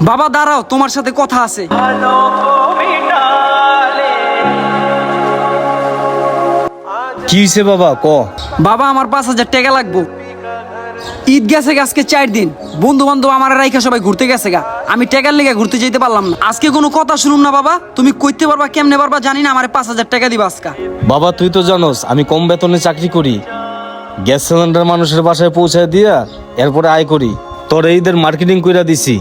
বাবা দাঁড়াও, তোমার সাথে কথা আছে। কি হয়েছে বাবা, ক। বাবা আমার 5,000 টাকা লাগবো। ঈদ গেছে আজকে 4 দিন, বন্ধু বান্ধব আমার রাইখা সবাই ঘুরতে গেছে গা, আমি টাকার লেগে ঘুরতে যেতে পারলাম না। আজকে কোনো কথা শুনুন না বাবা, তুমি কইতে পারবা কেমনে পারবা জানি না, আমার 5,000 টাকা দিবা আজকে। বাবা তুই তো জানোস আমি কম বেতনে চাকরি করি, গ্যাস সিলিন্ডার মানুষের বাসায় পৌঁছায় দিয়া এরপরে আয় করি। তোর ঈদের মার্কেটিং কইরা দিছি,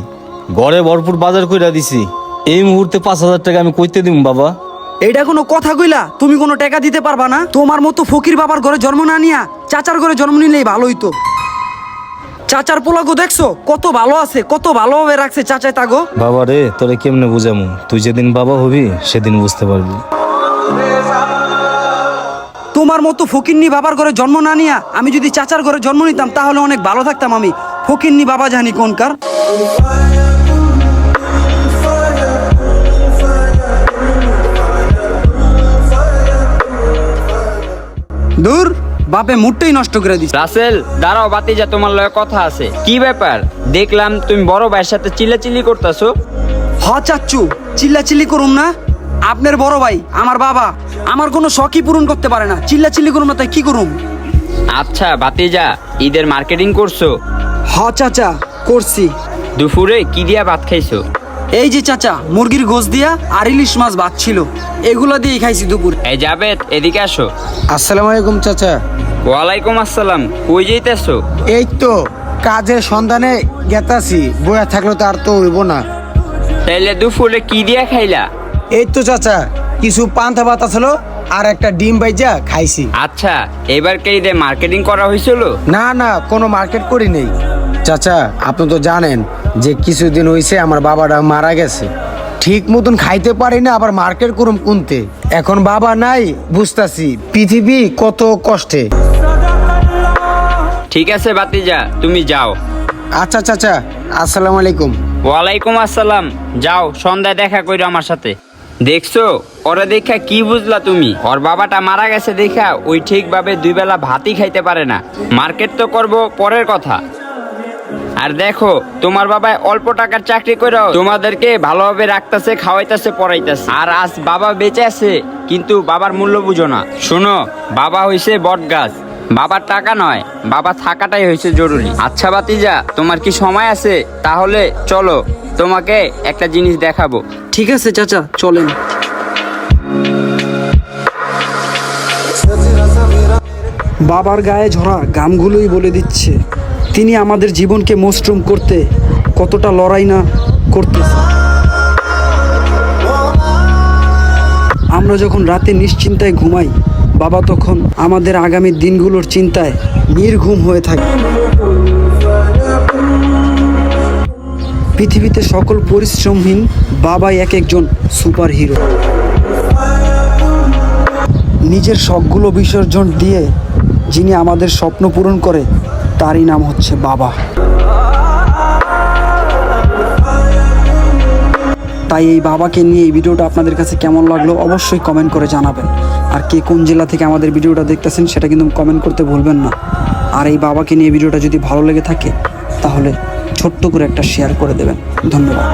ঘরে ভরপুর বাজার কইরা দিছি, এই মুহূর্তে 5,000 টাকা আমি কইতে দিব বাবা? এইটা কোনো কথা কইলা? তুমি কোনো টাকা দিতে পারবা না? তোমার মতো ফকির বাবার ঘরে জন্ম না নিয়া চাচার ঘরে জন্ম নিলেই ভালো হইতো। চাচার পোলাগো দেখছো কত ভালো আছে, কত ভালোভাবে রাখছে চাচাই তাগো। বাবা রে, তোরে কেমনে বুঝামু, তুই যেদিন বাবা হবি সেদিন বুঝতে পারবি। তোমার মতো ফকিরনি বাবার ঘরে জন্ম না নিয়া আমি যদি চাচার ঘরে জন্ম নিতাম তাহলে অনেক ভালো থাকতাম। আমি ফকিরনি বাবা জানি কোনকার। দূর, বাপে মুডটাই নষ্ট করে দিছে। রাসেল দাঁড়াও, বাতিজা তোমার লগে কথা আছে। কি ব্যাপার? দেখলাম তুমি বড় ভাইয়ের সাথে চিল্লাচিল্লি করতেছো। হ চাচ্চু, চিল্লাচিল্লি করুম না? আপনার বড় ভাই আমার বাবা, আমার কোনো শখই পূরণ করতে পারে না, চিল্লাচিল্লি করুম না তাই কি করুম? আচ্ছা বাতিজা, ঈদের মার্কেটিং করছো? হ চাচা, করছি। দুপুরে কি দিয়া ভাত খাইছো? এই যে চাচা, মুরগির গোশ দিয়া আর ইলিশ মাছ ভাত ছিল, এগুলো দিয়ে খাইছি দুপুর। এই জাবেদ, এদিকে আসো। আসসালামু আলাইকুম চাচা। ওয়ালাইকুম আসসালাম। কই যাইতেছো? এই তো কাজের সন্ধানে গেতাছি, বয়া থাকলে তো আর তো হইব না। তাইলে দুপুরে কি দিয়া খাইলা? এই তো চাচা, কিছু পান্তা ভাত ছিল আর একটা ডিম বাইজা খাইছি। আচ্ছা, এবার কে ঈদে মার্কেটিং করা হয়েছিল? না না, কোনো মার্কেট করি নেই চাচা। আপনি তো জানেন যে কিছুদিন হইছে আমার বাবাটা মারা গেছে, ঠিক মতন খাইতে পারি না, আবার মার্কেট করুম কোনতে। এখন বাবা নাই, বুঝতাছি পৃথিবী কত কষ্টে। ঠিক আছে বাতিজা, তুমি যাও। আচ্ছা চাচা, আসসালামু আলাইকুম। ওয়ালাইকুম আসসালাম। যাও, সন্ধ্যায় দেখা কইরো আমার সাথে। দেখছো, ওরা দেখা কি বুঝলা তুমি? ওর বাবাটা মারা গেছে দেখা ওই ঠিকভাবে 2 বেলা ভাতই খাইতে পারে না। মার্কেট তো করব পরের কথা। আর দেখো, তোমার বাবা অল্প টাকার চাকরি করেও তোমাদেরকে ভালোভাবে রাখতেছে, খাওয়াইতেছে, পড়াইতেছে। আর আজ বাবা বেঁচে আছে, কিন্তু বাবার মূল্য বুঝো না। শোনো, বাবা হইছে বট গাছ, বাবার টাকা নয়, বাবা থাকাটাই হয়েছে জরুরি। আচ্ছা বাতিজা, তোমার কি সময় আছে? তাহলে চলো, তোমাকে একটা জিনিস দেখাবো। ঠিক আছে চাচা, চলেন। বাবার গায়ে ঝরা ঘামগুলোই বলে দিচ্ছে তিনি আমাদের জীবনকে মসৃণ করতে কতটা লড়াই না করতেছে। আমরা যখন রাতে নিশ্চিন্তায় ঘুমাই, বাবা তখন আমাদের আগামী দিনগুলোর চিন্তায় নির্ঘুম হয়ে থাকে। পৃথিবীতে সকল পরিশ্রমহীন বাবাই এক একজন সুপার হিরো। নিজের শখগুলো বিসর্জন দিয়ে যিনি আমাদের স্বপ্ন পূরণ করে, তারই নাম হচ্ছে বাবা। তাই এই বাবাকে নিয়ে এই ভিডিওটা আপনাদের কাছে কেমন লাগলো অবশ্যই কমেন্ট করে জানাবেন। আর কে কোন জেলা থেকে আমাদের ভিডিওটা দেখতেছেন সেটা কিন্তু কমেন্ট করতে ভুলবেন না। আর এই বাবাকে নিয়ে ভিডিওটা যদি ভালো লেগে থাকে তাহলে ছোট্ট করে একটা শেয়ার করে দেবেন। ধন্যবাদ।